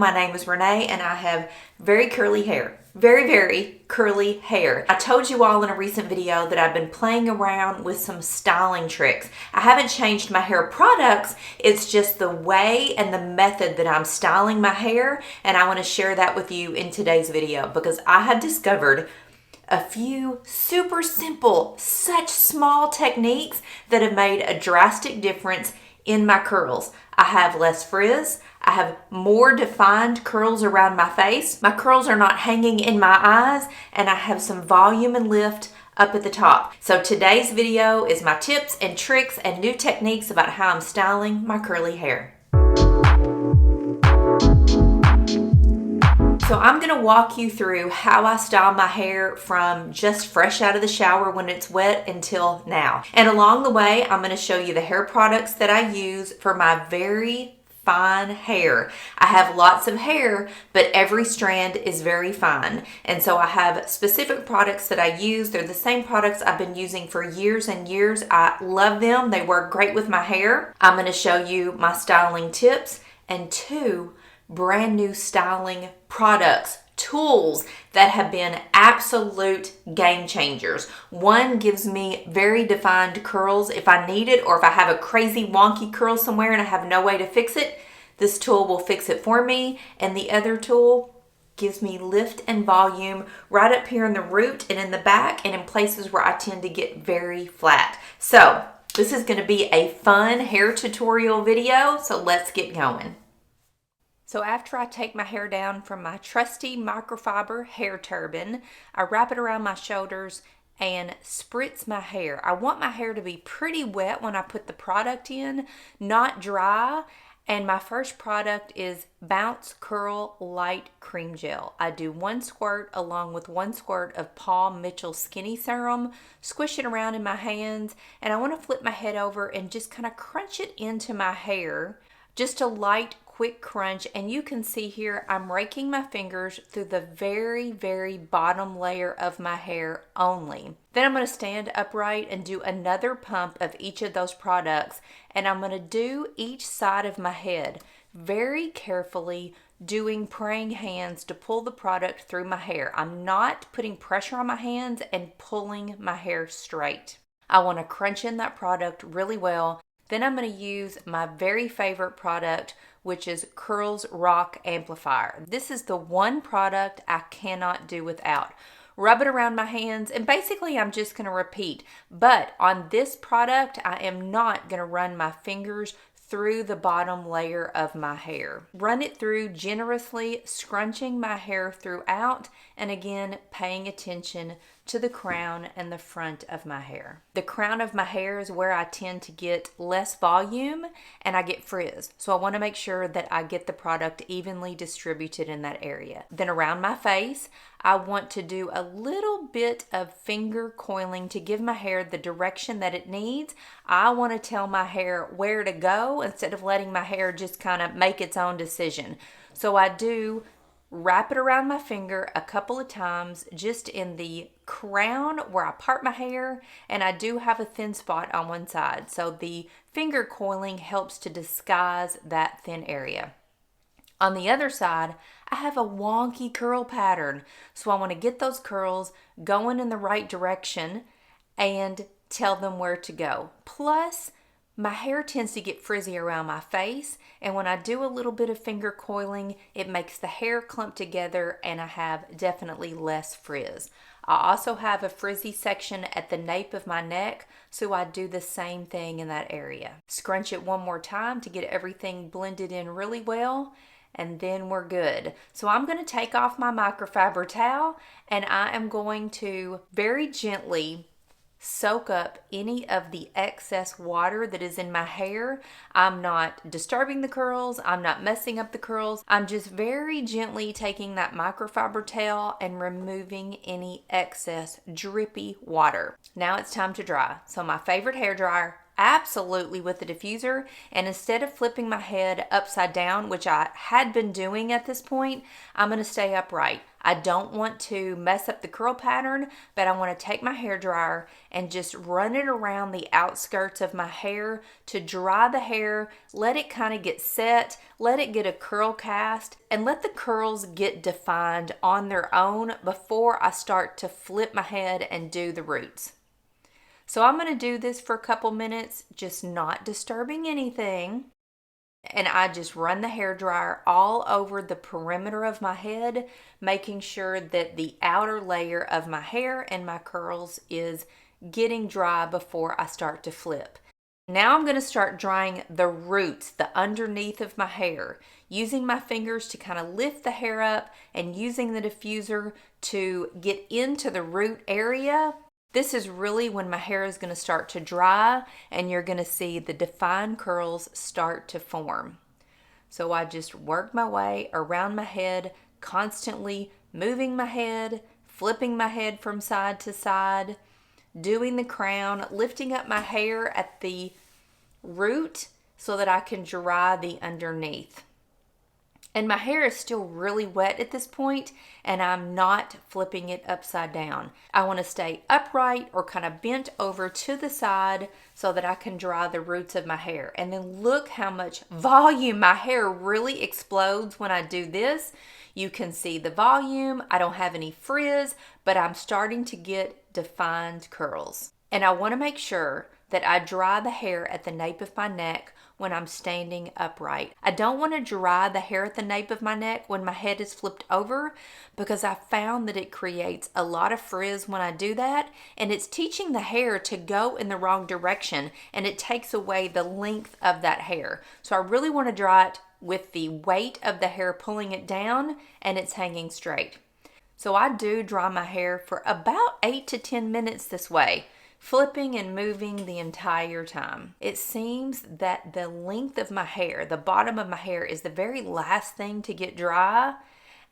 My name is Renee and I have very curly hair. Very curly hair. I told you all in a recent video that I've been playing around with some styling tricks. I haven't changed my hair products, it's just the way and the method that I'm styling my hair, and I want to share that with you in today's video because I have discovered a few super simple, such small techniques that have made a drastic difference in my curls. I have less frizz. I have more defined curls around my face. My curls are not hanging in my eyes, and I have some volume and lift up at the top. So today's video is my tips and tricks and new techniques about how I'm styling my curly hair. So I'm gonna walk you through how I style my hair from just fresh out of the shower when it's wet until now. And along the way, I'm gonna show you the hair products that I use for my very fine hair. I have lots of hair, but every strand is very fine. And so I have specific products that I use. They're the same products I've been using for years and years. I love them. They work great with my hair. I'm gonna show you my styling tips and 2 brand new styling products, tools that have been absolute game changers. One gives me very defined curls if I need it, or if I have a crazy wonky curl somewhere and I have no way to fix it, this tool will fix it for me. And the other tool gives me lift and volume right up here in the root and in the back and in places where I tend to get very flat. So this is going to be a fun hair tutorial video, so let's get going. So after I take my hair down from my trusty microfiber hair turban, I wrap it around my shoulders and spritz my hair. I want my hair to be pretty wet when I put the product in, not dry. And my first product is Bounce Curl Light Cream Gel. I do 1 squirt along with 1 squirt of Paul Mitchell Skinny Serum, squish it around in my hands, and I want to flip my head over and just kind of crunch it into my hair. Just a light quick crunch, and you can see here I'm raking my fingers through the very bottom layer of my hair only. Then I'm going to stand upright and do another pump of each of those products, and I'm going to do each side of my head very carefully, doing praying hands to pull the product through my hair. I'm not putting pressure on my hands and pulling my hair straight. I want to crunch in that product really well. Then I'm going to use my very favorite product, which is Curls Rock Amplifier. This is the one product I cannot do without. Rub it around my hands, and basically I'm just going to repeat. But on this product, I am not going to run my fingers through the bottom layer of my hair. Run it through generously, scrunching my hair throughout, and again, paying attention to the crown and the front of my hair. The crown of my hair is where I tend to get less volume and I get frizz. So I want to make sure that I get the product evenly distributed in that area. Then around my face, I want to do a little bit of finger coiling to give my hair the direction that it needs. I want to tell my hair where to go instead of letting my hair just kind of make its own decision. So I do wrap it around my finger a couple of times just in the crown where I part my hair, and I do have a thin spot on one side. So the finger coiling helps to disguise that thin area. On the other side, I have a wonky curl pattern. So I want to get those curls going in the right direction and tell them where to go. Plus, my hair tends to get frizzy around my face, and when I do a little bit of finger coiling, it makes the hair clump together and I have definitely less frizz. I also have a frizzy section at the nape of my neck, so I do the same thing in that area. Scrunch it one more time to get everything blended in really well, and then we're good. So I'm going to take off my microfiber towel, and I am going to very gently soak up any of the excess water that is in my hair. I'm not disturbing the curls. I'm not messing up the curls. I'm just very gently taking that microfiber towel and removing any excess drippy water. Now it's time to dry. So my favorite hair dryer, absolutely with the diffuser, and instead of flipping my head upside down, which I had been doing at this point, I'm going to stay upright. I don't want to mess up the curl pattern, but I want to take my hair dryer and just run it around the outskirts of my hair to dry the hair, let it kind of get set, let it get a curl cast, and let the curls get defined on their own before I start to flip my head and do the roots. So I'm going to do this for a couple minutes, just not disturbing anything. And I just run the hairdryer all over the perimeter of my head, making sure that the outer layer of my hair and my curls is getting dry before I start to flip. Now I'm going to start drying the roots, the underneath of my hair, using my fingers to kind of lift the hair up and using the diffuser to get into the root area. This is really when my hair is going to start to dry and you're going to see the defined curls start to form. So I just work my way around my head, constantly moving my head, flipping my head from side to side, doing the crown, lifting up my hair at the root so that I can dry the underneath. And my hair is still really wet at this point, and I'm not flipping it upside down. I want to stay upright or kind of bent over to the side so that I can dry the roots of my hair. And then look how much volume my hair really explodes when I do this. You can see the volume. I don't have any frizz, but I'm starting to get defined curls. And I want to make sure that I dry the hair at the nape of my neck when I'm standing upright. I don't want to dry the hair at the nape of my neck when my head is flipped over, because I found that it creates a lot of frizz when I do that, and it's teaching the hair to go in the wrong direction, and it takes away the length of that hair. So I really want to dry it with the weight of the hair pulling it down and it's hanging straight. So I do dry my hair for about 8 to 10 minutes this way, flipping and moving the entire time. It seems that the length of my hair, the bottom of my hair, is the very last thing to get dry.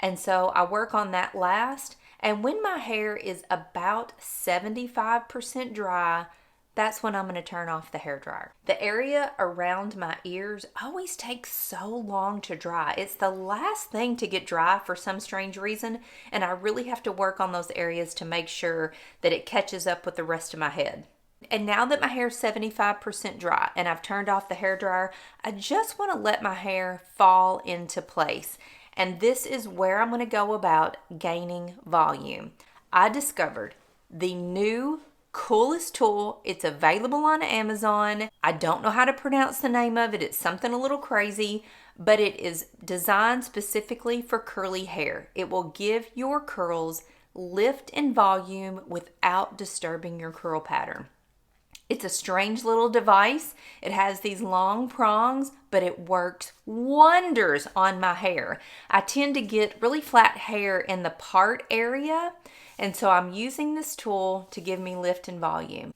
And so I work on that last. And when my hair is about 75% dry, that's when I'm going to turn off the hairdryer. The area around my ears always takes so long to dry. It's the last thing to get dry for some strange reason, and I really have to work on those areas to make sure that it catches up with the rest of my head. And now that my hair is 75% dry and I've turned off the hairdryer, I just want to let my hair fall into place. And this is where I'm going to go about gaining volume. I discovered the new coolest tool. It's available on Amazon. I don't know how to pronounce the name of it. It's something a little crazy, but it is designed specifically for curly hair. It will give your curls lift and volume without disturbing your curl pattern. It's a strange little device. It has these long prongs, but it works wonders on my hair. I tend to get really flat hair in the part area, and so I'm using this tool to give me lift and volume.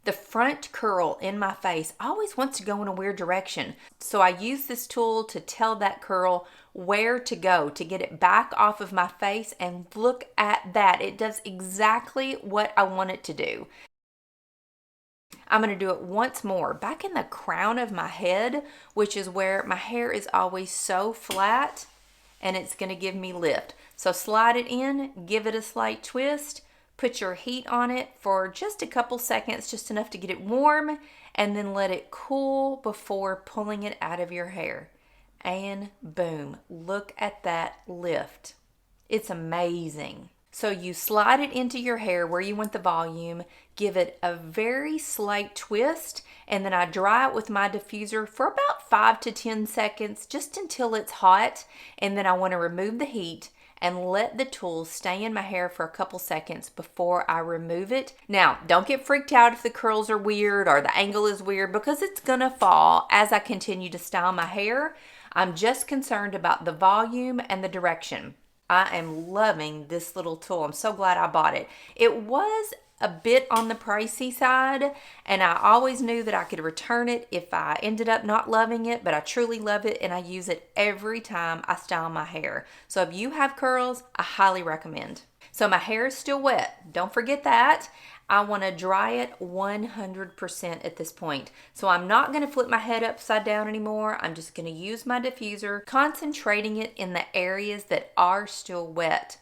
The front curl in my face always wants to go in a weird direction, so I use this tool to tell that curl where to go to get it back off of my face, and look at that. It does exactly what I want it to do. I'm going to do it once more back in the crown of my head, which is where my hair is always so flat, and it's going to give me lift. So slide it in, give it a slight twist, put your heat on it for just a couple seconds, just enough to get it warm, and then let it cool before pulling it out of your hair. And boom, look at that lift. It's amazing. So you slide it into your hair where you want the volume, give it a very slight twist, and then I dry it with my diffuser for about 5 to 10 seconds, just until it's hot, and then I want to remove the heat and let the tool stay in my hair for a couple seconds before I remove it. Now, don't get freaked out if the curls are weird or the angle is weird, because it's gonna fall as I continue to style my hair. I'm just concerned about the volume and the direction. I am loving this little tool. I'm so glad I bought it. It was a bit on the pricey side, and I always knew that I could return it if I ended up not loving it, but I truly love it and I use it every time I style my hair. So if you have curls, I highly recommend. So my hair is still wet. Don't forget that. I want to dry it 100% at this point. So I'm not going to flip my head upside down anymore. I'm just going to use my diffuser, concentrating it in the areas that are still wet,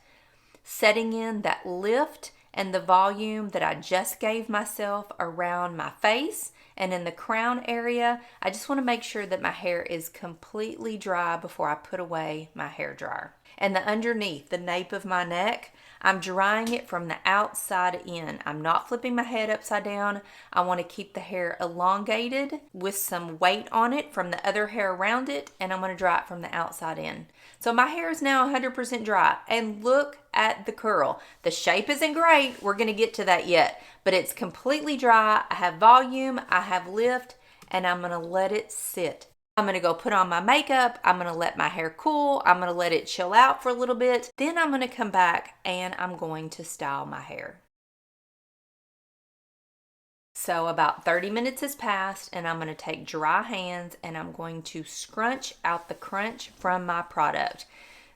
setting in that lift and the volume that I just gave myself around my face and in the crown area. I just want to make sure that my hair is completely dry before I put away my hair dryer. And the underneath, the nape of my neck, I'm drying it from the outside in. I'm not flipping my head upside down. I want to keep the hair elongated with some weight on it from the other hair around it, and I'm going to dry it from the outside in. So my hair is now 100% dry, and look at the curl. The shape isn't great. We're going to get to that yet, but it's completely dry. I have volume, I have lift, and I'm going to let it sit. I'm going to go put on my makeup. I'm going to let my hair cool. I'm going to let it chill out for a little bit. Then I'm going to come back and I'm going to style my hair. So about 30 minutes has passed, and I'm going to take dry hands and I'm going to scrunch out the crunch from my product.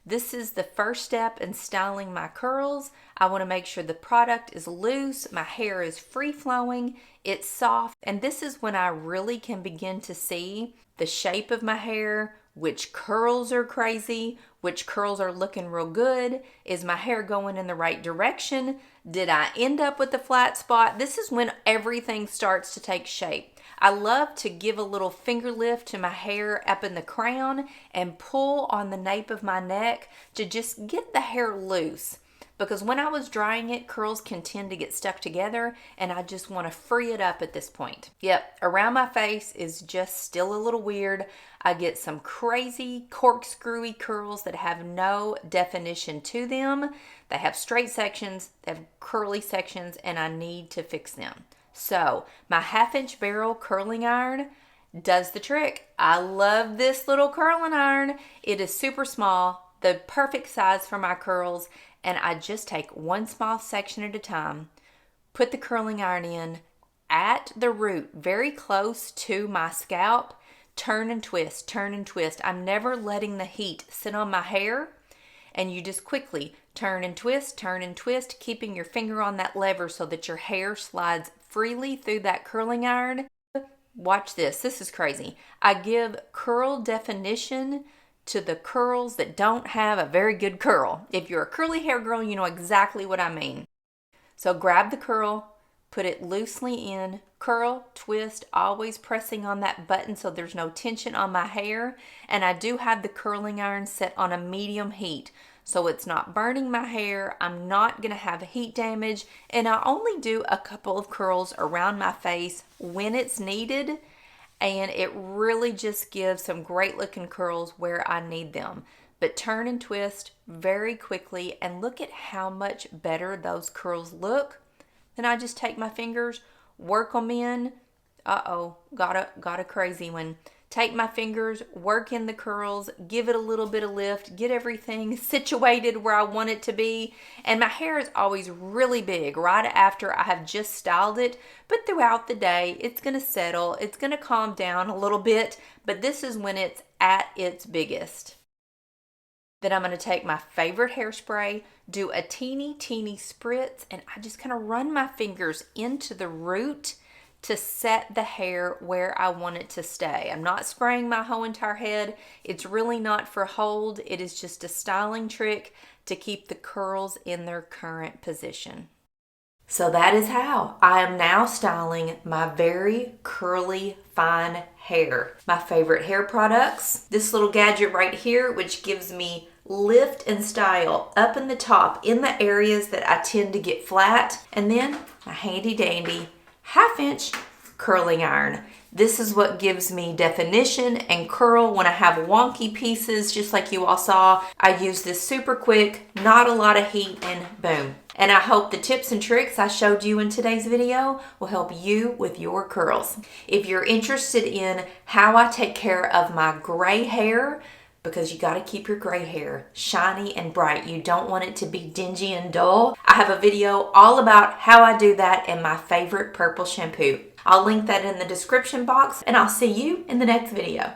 This is the first step in styling my curls. I want to make sure the product is loose, my hair is free-flowing, it's soft, and this is when I really can begin to see the shape of my hair, which curls are crazy, which curls are looking real good. Is my hair going in the right direction? Did I end up with a flat spot? This is when everything starts to take shape. I love to give a little finger lift to my hair up in the crown and pull on the nape of my neck to just get the hair loose. Because when I was drying it, curls can tend to get stuck together, and I just want to free it up at this point. Yep, around my face is just still a little weird. I get some crazy corkscrewy curls that have no definition to them. They have straight sections, they have curly sections, and I need to fix them. So my 1/2-inch barrel curling iron does the trick. I love this little curling iron. It is super small, the perfect size for my curls, and I just take one small section at a time, put the curling iron in at the root, very close to my scalp, turn and twist, turn and twist. I'm never letting the heat sit on my hair, and you just quickly turn and twist, keeping your finger on that lever so that your hair slides freely through that curling iron. Watch this. This is crazy. I give curl definition to the curls that don't have a very good curl. If you're a curly hair girl, you know exactly what I mean. So grab the curl, put it loosely in, curl, twist, always pressing on that button so there's no tension on my hair. And I do have the curling iron set on a medium heat, so it's not burning my hair. I'm not going to have heat damage, and I only do a couple of curls around my face when it's needed, and it really just gives some great looking curls where I need them. But turn and twist very quickly, and look at how much better those curls look. Then I just take my fingers, work them in. Got a crazy one. Take my fingers, work in the curls, give it a little bit of lift, get everything situated where I want it to be. And my hair is always really big right after I have just styled it. But throughout the day, it's going to settle. It's going to calm down a little bit. But this is when it's at its biggest. Then I'm going to take my favorite hairspray, do a teeny spritz, and I just kind of run my fingers into the root to set the hair where I want it to stay. I'm not spraying my whole entire head. It's really not for hold. It is just a styling trick to keep the curls in their current position. So that is how I am now styling my very curly, fine hair. My favorite hair products, this little gadget right here, which gives me lift and style up in the top in the areas that I tend to get flat, and then my handy dandy 1/2-inch curling iron. This is what gives me definition and curl when I have wonky pieces, just like you all saw. I use this super quick, not a lot of heat, and boom. And I hope the tips and tricks I showed you in today's video will help you with your curls. If you're interested in how I take care of my gray hair, because you got to keep your gray hair shiny and bright. You don't want it to be dingy and dull. I have a video all about how I do that in my favorite purple shampoo. I'll link that in the description box, and I'll see you in the next video.